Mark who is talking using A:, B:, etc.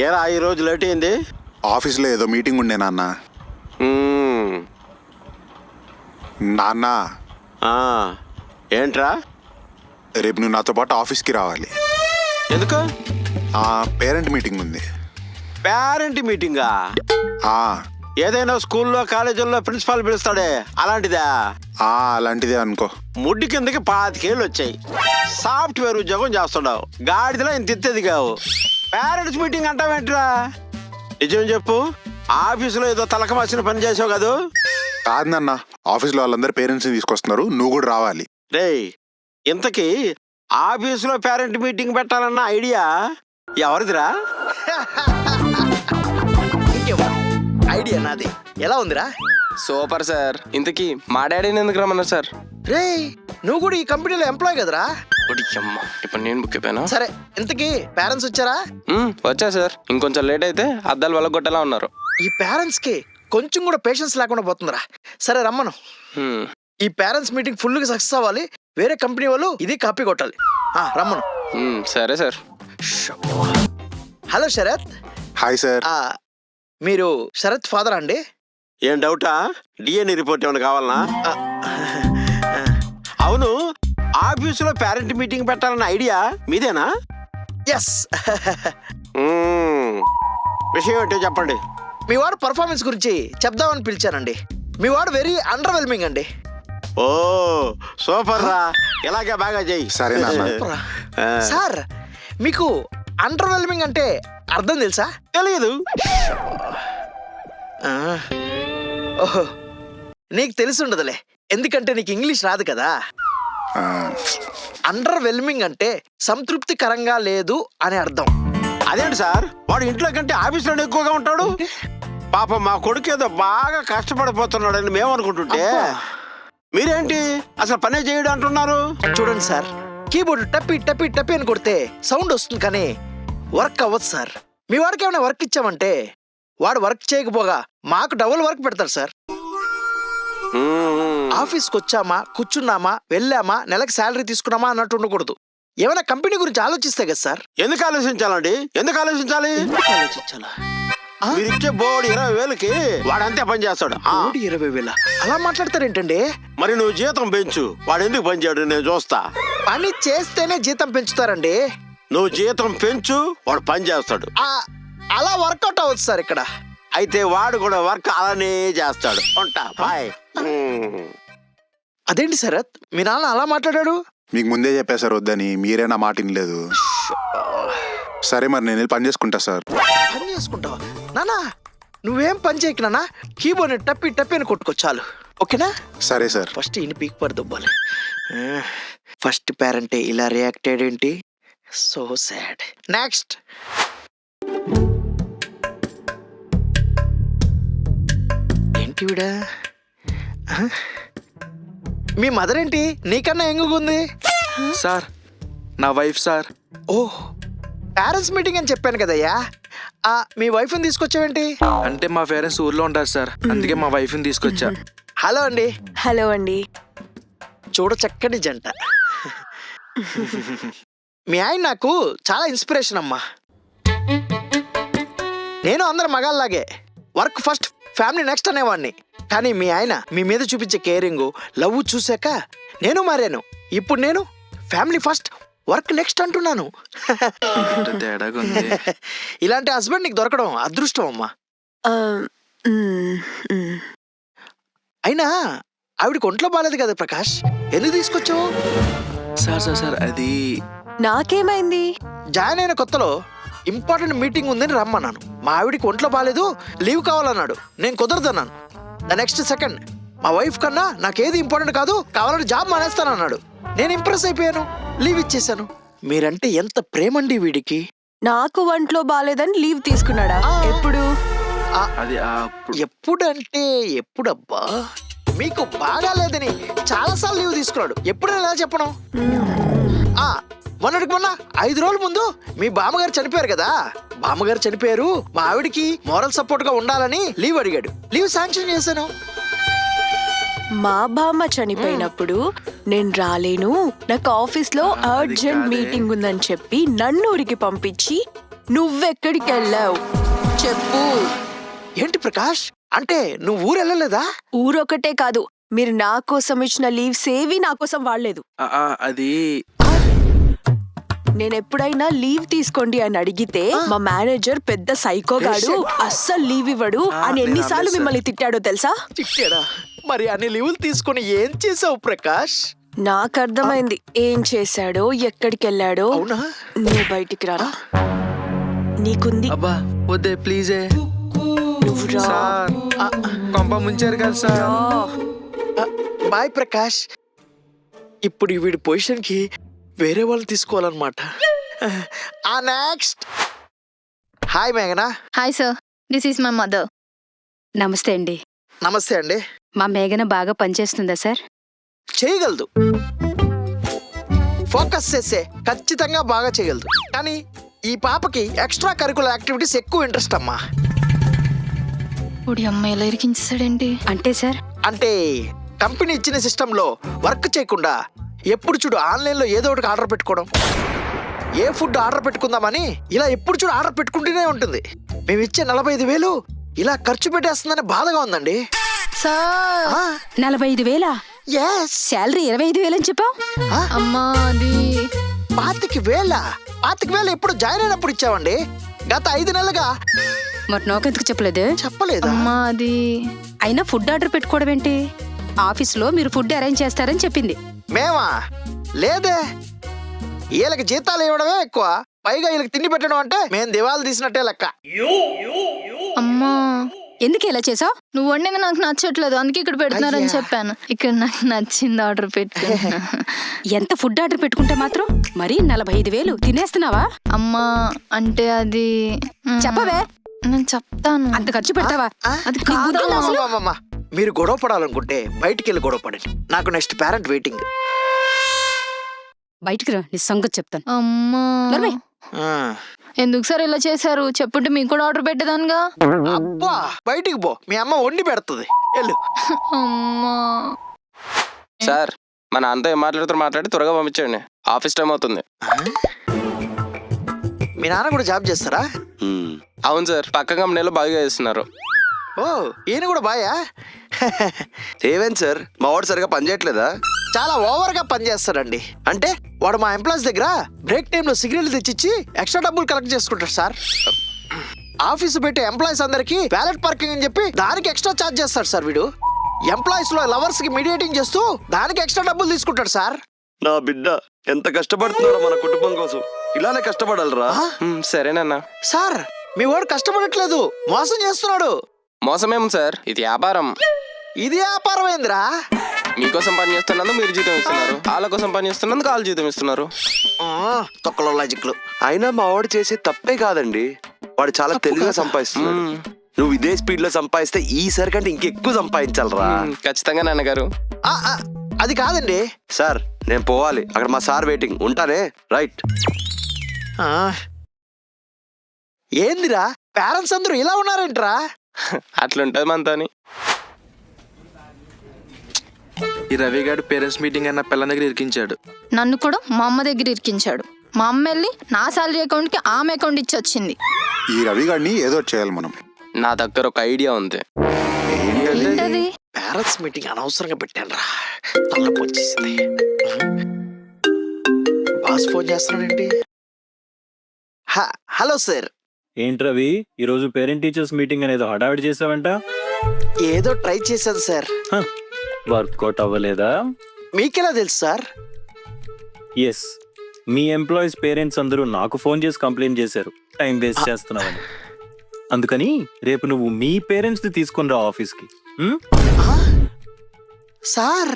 A: ఏరా ఈరోజు లేట్ అయింది?
B: ఆఫీస్లో ఏదో మీటింగ్ ఉండే నాన్న. నాన్న
A: ఏంట్రా?
B: రేపు నువ్వు నాతో పాటు ఆఫీస్కి రావాలి.
A: ఎందుకు?
B: పేరెంట్ మీటింగ్ ఉంది.
A: పేరెంట్ మీటింగా? ఏదైనా స్కూల్లో కాలేజీల్లో ప్రిన్సిపాల్ పిలుస్తాడే అలాంటిదా?
B: అలాంటిదే అనుకో.
A: ముడ్డి కిందకి 25 ఏళ్ళు వచ్చాయి. సాఫ్ట్వేర్ ఉద్యోగం చేస్తున్నావు, గాడిదలో ఇంత ఎత్తేది కావు. పేరెంట్స్ మీటింగ్ అంటావేంట్రా? నిజం చెప్పు, ఆఫీసులో ఏదో తలక మార్చిన పని చేసావు కదా?
B: కాదు నాన్న, ఆఫీస్లో వాళ్ళందరూ పేరెంట్స్ని తీసుకొస్తున్నారు, నువ్వు కూడా రావాలి.
A: రేయ్, ఇంతకీ ఆఫీసులో పేరెంట్ మీటింగ్ పెట్టాలన్న ఐడియా ఎవరిదిరా?
C: ఐడియా నాది. ఎలా ఉందిరా?
D: Super sir. ఇంతకీ మా డాడీని ఎందుకు రమ్మన్నారు సార్?
C: రే, నువ్వు కూడా ఈ కంపెనీలో ఎంప్లాయ్ కదరా?
D: ఇప్పుడు నేను బుక్ అయిపోయాను.
C: సరే, ఇంతకీ పేరెంట్స్ వచ్చారా?
D: వచ్చా సార్. ఇంకొంచెం లేట్ అయితే అద్దాలు వెళ్ళగొట్టేలా ఉన్నారు.
C: ఈ పేరెంట్స్ కి కొంచెం కూడా పేషెన్స్ లేకుండా పోతుందిరా. సరే రమ్మను. ఈ పేరెంట్స్ మీటింగ్ ఫుల్ గా సక్సెస్ అవ్వాలి. వేరే కంపెనీ వాళ్ళు ఇది కాపీ కొట్టాలి. రమ్మను.
D: సరే sir.
C: Hello Sharath.
B: Hi sir.
C: మీరు శరత్ ఫాదర్ అండి?
A: ఏం డౌటా? డిఎన్ఏ రిపోర్ట్ ఏమైనా కావాలనా? అవును, ఆఫీసులో పేరెంట్ మీటింగ్ పెట్టాలన్న ఐడియా మీదేనా?
C: ఎస్.
A: విషయం ఏంటో చెప్పండి.
C: మీ వాడు పర్ఫార్మెన్స్ గురించి చెప్దామని పిలిచానండి. మీ వాడు వెరీ అండర్ వెల్మింగ్ అండి.
A: ఓ సూపర్ రా, ఇలాగే బాగా చెయ్యి.
B: సరే నాన్న.
C: సార్, మీకు అండర్ వెల్మింగ్ అంటే అర్థం తెలుసా?
A: తెలియదు.
C: ఓహో, నీకు తెలిసి ఉండదులే, ఎందుకంటే నీకు ఇంగ్లీష్ రాదు కదా. అండర్ వెల్మింగ్ అంటే సంతృప్తికరంగా లేదు అని అర్థం.
A: అదేంటి సార్, వాడు ఇంట్లో కంటే ఆఫీస్లోనే ఎక్కువగా ఉంటాడు? పాపం మా కొడుకు ఏదో బాగా కష్టపడిపోతున్నాడని మేము అనుకుంటుంటే మీరేంటి అసలు పనే చేయడు అంటున్నారు?
C: చూడండి సార్, కీబోర్డ్ టప్పి టప్పి టప్పి అని కొడితే సౌండ్ వస్తుంది కానీ వర్క్ అవ్వదు సార్. మీ వాడికి ఏమైనా వర్క్ ఇచ్చామంటే వాడు వర్క్ చేయకపోగా మాకు డబుల్ వర్క్ పెడతారు సార్. ఆఫీస్కి వచ్చామా, కూర్చున్నామా, వెళ్ళామా, నెలకు శాలరీ తీసుకున్నామా అన్నట్టు ఉండకూడదు. ఏమైనా కంపెనీ గురించి ఆలోచిస్తే కదా సార్.
A: ఎందుకు ఆలోచించాలండి? ఎందుకు ఆలోచించాలి?
C: ఆలోచించాలా?
A: మీరు ఇచ్చే బోర్డు 20,000కి వాడంతే పని చేస్తాడు.
C: 20,000 అలా మాట్లాడతారేంటండి?
A: మరి నువ్వు జీతం పెంచు, వాడు ఎందుకు పని చేయడు నేను చూస్తా.
C: పని చేస్తేనే జీతం పెంచుతారండి.
A: నువ్వు జీతం పెంచు, వాడు పని చేస్తాడు.
C: అలా వర్కౌట్ అవ్వదు సార్ ఇక్కడ.
A: అయితే వాడు కూడా వర్క్ అలానే చేస్తాడు. ఉంటా, బాయ్.
C: అదేంటి శరత్, మీ నాన్న అలా మాట్లాడాడు?
B: మీకు ముందే చెప్పేశారు వద్దని, మీరే నా మాట వినలేదు. సరే మరి నేను వెళ్ళి పని చేసుకుంటా సార్.
C: పని చేసుకుంటావా నానా? నువ్వేం పని చేయకు నాన్న, కీబోర్డ్ టప్పి టప్పి అని కొట్టుకోచాలు, ఓకేనా?
B: సరే సార్.
C: ఫస్ట్ ఈయన పీక్ పడుద్దువ్వాలి. ఫస్ట్ పేరెంటే ఇలా రియాక్టెడ్ ఏంటి? So sad. నెక్స్ట్. ఏంటి విడా? మీ మదర్ ఏంటి నీకన్నా ఎంగుంది?
D: సార్, నా వైఫ్ సార్.
C: ఓహ్, పేరెంట్స్ మీటింగ్ అని చెప్పాను కదయ్యా. మీ వైఫ్ని తీసుకొచ్చావేంటి?
D: అంటే మా పేరెంట్స్ ఊర్లో ఉంటారు సార్, అందుకే మా వైఫ్ని తీసుకొచ్చా.
C: హలో అండి.
E: హలో అండి.
C: చూడ చక్కని జంట. మీ ఆయన నాకు చాలా ఇన్స్పిరేషన్ అమ్మా. నేను అందరు మగాళ్ళలాగే వర్క్ ఫస్ట్ ఫ్యామిలీ నెక్స్ట్ అనేవాడిని. కానీ మీ ఆయన మీ మీద చూపించే కేరింగ్, లవ్ చూశాక నేను మారాను. ఇప్పుడు నేను ఫ్యామిలీ ఫస్ట్ వర్క్ నెక్స్ట్ అంటున్నాను. ఇలాంటి హస్బెండ్ నీకు దొరకడం అదృష్టం అమ్మా. అయినా ఆవిడకి ఒంట్లో బాలేదు కదా ప్రకాష్, ఎందుకు తీసుకొచ్చావు?
D: సార్ అది
E: నాకేమైంది?
C: జాయిన్ అయిన కొత్తలో ఇంపార్టెంట్ మీటింగ్ ఉందని రమ్మన్నాను. మా ఆవిడికి ఒంట్లో బాలేదు, లీవ్ కావాలన్నాడు. నేను కుదరదన్నాను. ద నెక్స్ట్ సెకండ్ మా వైఫ్ కన్నా నాకేది ఇంపార్టెంట్ కాదు, కావాలంటే జాబ్ మానేస్తానన్నాడు. నేను ఇంప్రెస్ అయిపోయాను, లీవ్ ఇచ్చేసాను. మీరంటే ఎంత ప్రేమండి వీడికి.
E: నాకు ఒంట్లో బాలేదని లీవ్ తీసుకున్నాడా? ఎప్పుడు?
C: ఎప్పుడంటే ఎప్పుడబ్బా? మీకు బాగా లేదని చాలాసార్లు లీవ్ తీసుకున్నాడు. ఎప్పుడు ఎలా చెప్పను? మొన్నటికి మొన్న 5 రోజుల ముందు మీ బామ్మగారు చనిపోయారు కదా. బామ్మగారు చనిపోయారు, మా ఆవిడికి మోరల్ సపోర్ట్ గా ఉండాలని లీవ్ అడిగాడు. లీవ్ శాంక్షన్ చేశాను.
E: మా బామ్మ చనిపోయినప్పుడు నేను రాలేను, నాకు ఆఫీస్ లో అర్జెంట్ మీటింగ్ ఉందని చెప్పి నన్ను ఊరికి పంపించి నువ్వెక్కడికి వెళ్ళావు చెప్పు.
C: ఏంటి ప్రకాష్, అంటే నువ్వు ఊరు వెళ్ళలేదా?
E: ఊరొకటే కాదు, మీరు నా కోసం ఇచ్చిన లీవ్స్ ఏవి నా కోసం వాడలేదు.
D: అది
E: నేను ఎప్పుడైనా లీవ్ తీసుకోండి అని అడిగితే మా మేనేజర్ పెద్ద సైకోగాడు, అస్సలు లీవ్ ఇవ్వడు అని ఎన్నిసార్లు మిమ్మల్ని తిట్టాడో తెలుసా?
C: చిట్టాడా? మరి అన్ని లీవులు తీసుకొని ఏం చేసావు ప్రకాష్?
E: నాకు అర్థమైంది ఏం చేశాడో, ఎక్కడికి వెళ్ళాడో.
C: అవునా?
E: నువ్వు బయటికి రారా, నీకుంది.
D: అబ్బా వద్దే ప్లీజే
E: నువ్వు రా.
D: సార్ కొంప ముంచారు కదా సార్.
C: బాయ్ ప్రకాష్. ఇప్పుడు వీడి పొజిషన్ కి వేరే వాళ్ళు తీసుకోవాలన్నమాట. నెక్స్ట్. హాయ్ మేఘనా.
F: Hi sir, this is my mother.
G: నమస్తే అండి.
C: నమస్తే అండి.
G: మా మేఘన బాగా పనిచేస్తుందా సార్?
C: చేయగలదు, ఫోకస్ చేస్తే ఖచ్చితంగా బాగా చేయగలదు. కానీ ఈ పాపకి ఎక్స్ట్రా కరికులర్ యాక్టివిటీస్ ఎక్కువ ఇంట్రెస్ట్ అమ్మా.
F: ఇప్పుడు అమ్మాయి ఎలా ఇరికించేసాడేంటి?
G: అంటే సార్
C: అంటే కంపెనీ ఇచ్చిన సిస్టంలో వర్క్ చేయకుండా ఎప్పుడు చూడు ఆన్లైన్లో ఏదో ఒకటి ఆర్డర్ పెట్టుకోవడం, ఏ ఫుడ్ ఆర్డర్ పెట్టుకుందామని ఇలా ఎప్పుడు చూడు ఆర్డర్ పెట్టుకుంటూనే ఉంటుంది. మేము ఇచ్చే 45,000 ఇలా ఖర్చు పెట్టేస్తుందని బాధగా ఉందండి.
F: సార్
G: 45,000?
C: ఎస్.
G: శాలరీ 25,000 అని చెప్పావు.
F: అమ్మా అది
C: 25,000 ఎప్పుడు జాయిన్ అయినప్పుడు ఇచ్చామండి. గత 5 నెలలుగా
G: మరి నాకెందుకు చెప్పలేదు?
C: చెప్పలేదా?
F: అమ్మా అది
G: అయినా ఫుడ్ ఆర్డర్ పెట్టుకోవడం ఏంటి? ఆఫీస్లో మీరు ఫుడ్ అరేంజ్ చేస్తారని చెప్పింది.
C: మేమా? లేదే, వీళ్ళకి జీతాలు ఇవ్వడమే ఎక్కువ, పైగా వీళ్ళకి తిండి పెట్టడం అంటే మేము దివాలు తీసినట్టే లెక్క.
F: అమ్మా
G: ఎందుకు ఇలా చేసావు?
F: నువ్వు వండింది నాకు నచ్చట్లేదు, అందుకే ఇక్కడ పెడుతున్నారని
C: అయ్యా.
F: చెప్పాను. ఇక్కడ నాకు నచ్చింది ఆర్డర్ పెట్టుకున్నా.
G: ఎంత ఫుడ్ ఆర్డర్ పెట్టుకుంటే మాత్రం మరి 45,000 తినేస్తున్నావా?
F: అమ్మా అంటే అది
G: చెప్పవే,
F: నేను చెప్తాను.
G: అంత ఖర్చు పెడతావా?
F: అది
G: నీకు
F: కాదు.
G: గుర్తుందా అసలు?
C: అమ్మమ్మమ్మ, మీరు గొడవ పడాలనుకుంటే బయటికి వెళ్ళి గొడవ పడండి. నాకు నెక్స్ట్ పేరెంట్ వెయిటింగ్.
G: బయటికి రా, నీ సంగతి చెప్తాను.
F: అమ్మా
G: నడవే.
F: ఎందుకు సార్ ఇలా చేశారు? చెప్పుంటే మీకు కూడా ఆర్డర్ పెట్టేదానిగా.
C: అబ్బా బయటికి పో, మీ అమ్మ వండి పెడుతుంది, వెళ్ళు.
F: అమ్మా
D: సార్ మా నాన్నతో ఏం మాట్లాడి త్వరగా పంపించండి, ఆఫీస్ టైం అవుతుంది.
C: మీ నాన్న కూడా జాబ్ చేస్తారా?
D: అవును సార్, పక్క కంపెనీలో బాగా చేస్తున్నారు.
C: ఓ, ఈయన కూడా బాయా?
H: ఏమేం సార్, మా వాడు సరిగా పనిచేయట్లేదా?
C: చాలా ఓవర్ గా పనిచేస్తాడండి. అంటే వాడు మా ఎంప్లాయీస్ దగ్గర బ్రేక్ టైంలో సిగరెట్లు తెచ్చిచ్చి ఎక్స్ట్రా డబ్బులు కలెక్ట్ చేసుకుంటాడు సార్. ఆఫీసు పెట్టే ఎంప్లాయీస్ అందరికి వ్యాలెట్ పార్కింగ్ అని చెప్పి దానికి ఎక్స్ట్రా ఛార్జ్ చేస్తాడు సార్ వీడు. ఎంప్లాయీస్ లో లవర్స్ కి మీడియేటింగ్ చేస్తూ దానికి ఎక్స్ట్రా డబ్బులు తీసుకుంటాడు సార్.
H: నా బిడ్డ ఎంత కష్టపడుతున్నారో మన కుటుంబం కోసం, ఇలానే కష్టపడాలరా.
D: సరేనన్నా.
C: సార్ మీ వాడు కష్టపడట్లేదు, మోసం చేస్తున్నాడు.
D: మోసమేం సార్, ఇది వ్యాపారం.
C: ఇది వ్యాపారం ఏందిరా?
D: మీకోసం పని చేస్తున్నందుకు మీరు జీతం ఇస్తున్నారు, వాళ్ళ కోసం పని చేస్తున్నందుకు వాళ్ళు జీతం ఇస్తున్నారు.
C: తొక్కలో లాజిక్లు.
H: అయినా మా వాడు చేసే తప్పే కాదండి, వాడు చాలా తెలివిగా సంపాదిస్తున్నాడు. నువ్వు ఇదే స్పీడ్ లో సంపాదిస్తే ఈసారి కంటే ఇంకెక్కువ సంపాదించాలరా.
D: ఖచ్చితంగా నాన్నగారు.
C: అది కాదండి
H: సార్, నేను పోవాలి, అక్కడ మా సార్ వెయిటింగ్. ఉంటానే. రైట్.
C: ఏందిరా పేరెంట్స్ అందరూ ఇలా ఉన్నారేంట్రా?
D: అట్లుంటది మనతోని.
I: ఈ రవి గారు పేరెంట్స్ మీటింగ్ అన్న పిల్లల దగ్గర ఇరికించాడు.
F: నన్ను కూడా మా అమ్మ దగ్గర ఇరికించాడు. మా అమ్మ వెళ్ళి నా సాలరీ అకౌంట్ కి ఆమె అకౌంట్ ఇచ్చి వచ్చింది.
B: ఈ రవి గారిని ఏదో ఒకటి చేయాలి మనం.
D: నా దగ్గర ఒక ఐడియా ఉంది.
F: ఏంటది?
C: పేరెంట్స్ మీటింగ్ అనవసరంగా పెట్టాను రా, తలనొప్పి వచ్చేసింది. బాస్ ఫోన్ చేస్తున్నాడండి. Hello sir.
J: ఏంటి రవి, ఈరోజు పేరెంట్ టీచర్స్ మీటింగ్ అనేది హడావిడి చేసావంట?
C: ఏదో ట్రై చేశాను సార్.
J: వర్కౌట్ అవ్వలేదా?
C: మీకెలా తెలుసు సార్?
J: ఎస్, మీ ఎంప్లాయీస్ పేరెంట్స్ అందరూ నాకు ఫోన్ చేసి కంప్లైంట్ చేశారు టైం వేస్ట్ చేస్తున్నావని. అందుకని రేపు నువ్వు మీ పేరెంట్స్ ని తీసుకుని రా ఆఫీస్కి.
C: సార్